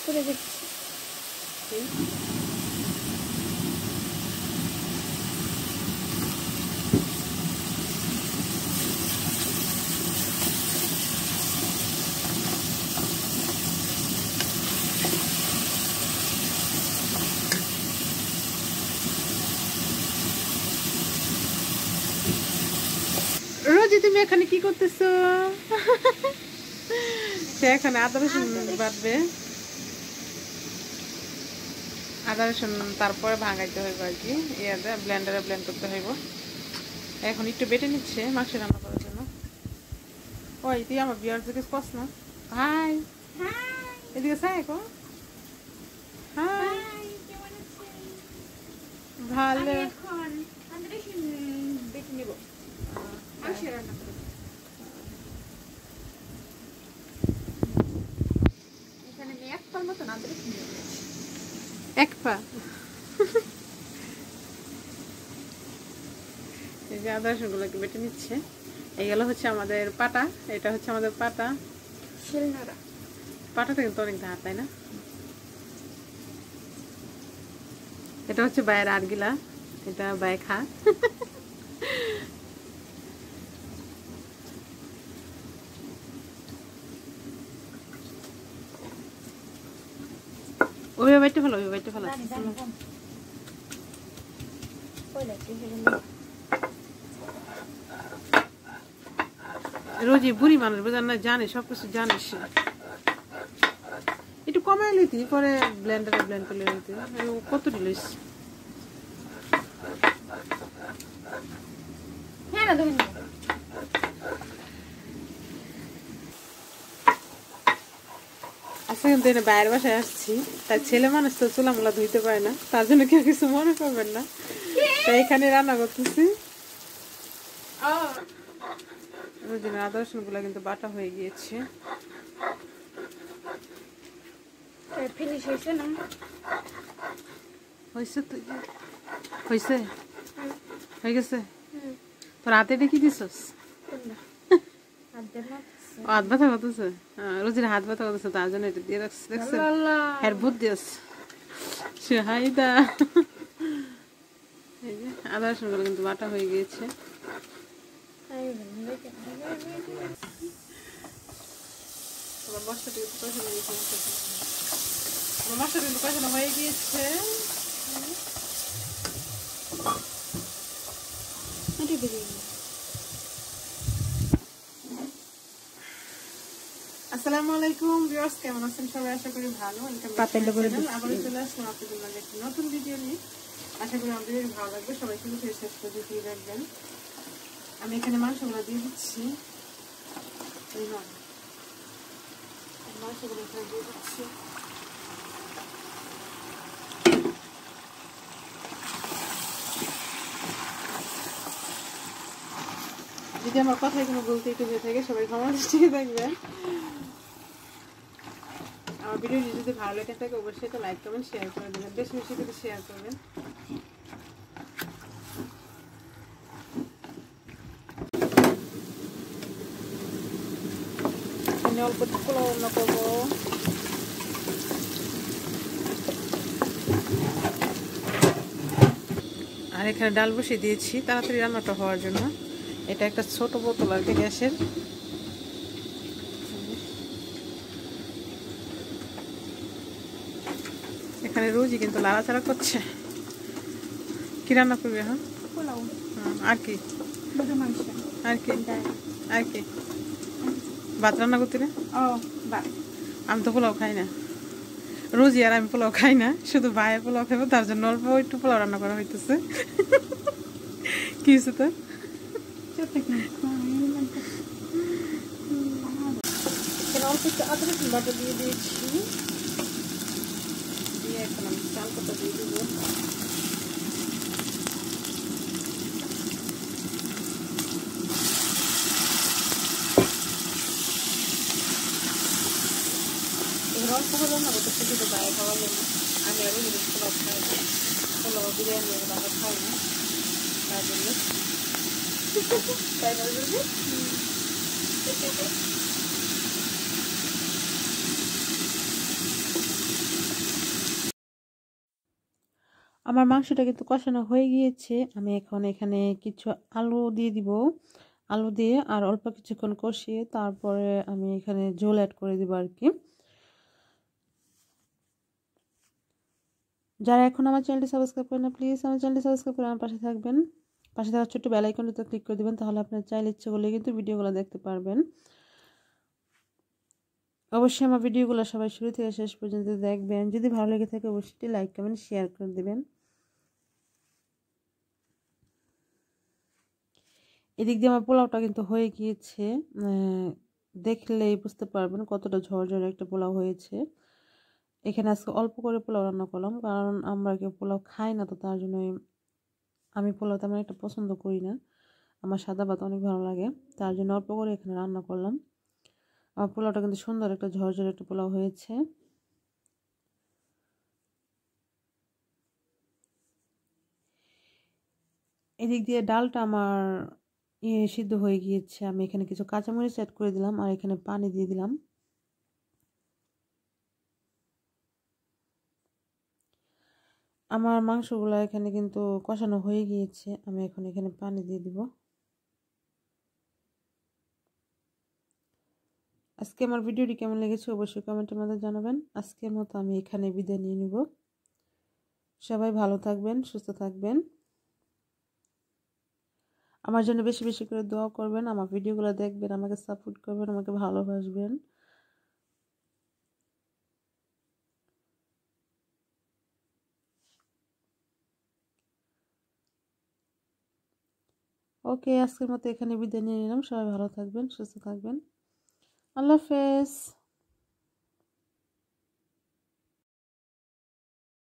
করে দেখছি রোজি তুমি এখানে কি করতেছো? সে এখানে আদা রসুন বাটবে, আদা রসুন তারপরে ভাঙাইতে হইব আর কি, ইয়াতে ব্লেন্ডারে ব্লেন্ড করতে হইব। এখন একটু বেটে নিচ্ছে মাংস রান্না করার জন্য। ওই তুই আমার বিয়ার থেকে কস না হাই এদিকে চাই কো হাই ভালো। এক পা এই যে আদা রসুনগুলোকে বেটে নিচ্ছে। এইগুলো হচ্ছে আমাদের পাটা, এটা হচ্ছে আমাদের পাটা। পাটাটা কিন্তু অনেক ধার, তাই না? এটা হচ্ছে বাইয়ের আরগিলা, এটা বাই খা। ওই বাইটে ফেলো, ওই বাইটে ফেলো। রোজি বুড়ি মানুষ বোঝার না, জানে সবকিছু জানিস। একটু কমাই লইতি, পরে ব্লেন্ডারে ব্লেন্ড করে লইতি। কত দিলিস? আজকে কিন্তু এনে বাইরের বাসায় আসছি, তাই ছেলে মানুষ তো চুলামুলা ধুইতে পারে না, তার জন্য কেউ কিছু মনে করবেন না। তাই এখানে রান্না করতেছি। আদা রসুন গুলা কিন্তু বাটা হয়ে গিয়েছে। হয়েছে হয়ে গেছে। তোর হাতে দেখি দিছস? হাত ব্যথা করতেছে, রোজির হাত ব্যথা করতেছে, তার জন্য এটা দিয়ে রাখছে। দেখছে হ্যার ভূত দিয়েছ হাইদা। এই যে আদা রসুন গুলো কিন্তু বাটা হয়ে গিয়েছে। মশলা কিন্তু কষানো হয়ে গিয়েছে। আসসালামু আলাইকুম ভিউয়ার্স, কেমন আছেন সবাই? আশা করি ভালো। আবার চলে আসলাম আপনাদের মাঝে একটি নতুন ভিডিও নিয়ে। আশা করি আমাদের ভালো লাগবে, সবাই কিন্তু শেষ পর্যন্ত দেখবেন। আমি এখানে মাংসগুলো দিয়ে দিচ্ছি, মাংসগুলো এখানে দিয়ে দিচ্ছি। যদি আমার কথায় কোনো বলতে একটু হয়ে থাকে, সবাই ক্ষমা দৃষ্টিতে দেখবেন। আমার ভিডিওটি যদি ভালো লেগে থাকে অবশ্যই তো লাইক করবেন, শেয়ার করে দেবেন, বেশি বেশি করে শেয়ার করবেন। অল্প পোলাও রান্না করবো। আর এখানে ডাল বসিয়ে দিয়েছি তাড়াতাড়ি রান্নাটা হওয়ার জন্য। এটা একটা ছোট বোতল আর কি গ্যাসের। এখানে রোজি কিন্তু লাড়াচাড়া করছে। কি রান্না করবে এখন? আর কি আর কি আর কি ভাত রান্না করতে না? আমি তো পোলাও খাই না, রোজি আর আমি পোলাও খাই না, শুধু ভাইয়ের পোলাও খাবো, তার জন্য অল্প একটু পোলাও রান্না করা হইতেছে। কি হয়েছে তোর? অল্প একটু আদা রসুন বাটা দিয়ে দিয়েছি, দিয়ে এখন আমি চাল পাতা দিয়ে দেবো। অল্প করে রান্না করতেছি শুধু বাইরে খাওয়ার জন্য। আমি আরও জিনিস পোলাও খাই না, পোলাও বিরিয়ানি এগুলো আমরা খাই না, তার জন্য। তাই না? আমার মাংসটা কিন্তু কষানো হয়ে গিয়েছে। আমি এখন এখানে কিছু আলু দিয়ে দিব। আলু দিয়ে আর অল্প কিছুক্ষণ কষিয়ে তারপরে আমি এখানে ঝোল অ্যাড করে দিব আর কি। যারা এখন আমার চ্যানেলটি সাবস্ক্রাইব করেন না, প্লিজ আমার চ্যানেলটি সাবস্ক্রাইব করে আমার পাশে থাকবেন। পাশে থাকা ছোট্ট বেল আইকনটিতে ক্লিক করে দেবেন, তাহলে আপনার চাইলে ইচ্ছে করলে কিন্তু ভিডিওগুলো দেখতে পারবেন। অবশ্যই আমার ভিডিওগুলো সবাই শুরু থেকে শেষ পর্যন্ত দেখবেন। যদি ভালো লেগে থাকে অবশ্যই লাইক কমেন্ট শেয়ার করে দেবেন। এদিক দিয়ে আমার পোলাওটা কিন্তু হয়ে গিয়েছে, দেখলেই বুঝতে পারবেন কতটা ঝরঝরে একটা পোলাও হয়েছে। এখানে আজকে অল্প করে পোলাও রান্না করলাম, কারণ আমরা কেউ পোলাও খাই না, তো তার জন্যই আমি পোলাও তেমন একটা পছন্দ করি না। আমার সাদা ভাত অনেক ভালো লাগে, তার জন্য অল্প করে এখানে রান্না করলাম। আমার পোলাওটা কিন্তু সুন্দর একটা ঝরঝরে একটা পোলাও হয়েছে। এদিক দিয়ে ডালটা আমার সিদ্ধ হয়ে গিয়েছে। আমি এখানে কিছু কাঁচামরিচ অ্যাড করে দিলাম আর এখানে পানি দিয়ে দিলাম। আমার মাংসগুলো এখানে কিন্তু কষানো হয়ে গিয়েছে। আমি এখন এখানে পানি দিয়ে দিব। আজকে আমার ভিডিওটি কেমন লেগেছে অবশ্যই কমেন্টের মধ্যে জানাবেন। আজকের মতো আমি এখানে বিদায় নিয়ে নিব। সবাই ভালো থাকবেন, সুস্থ থাকবেন। আমার জন্য বেশি বেশি করে দোয়া করবেন, আমার ভিডিওগুলো দেখবেন, আমাকে সাপোর্ট করবেন, আমাকে ভালোবাসবেন। ওকে, আজকের মতো এখানে বিদায় নিয়ে নিলাম। সবাই ভালো থাকবেন, সুস্থ থাকবেন। আল্লাহ হাফেজ।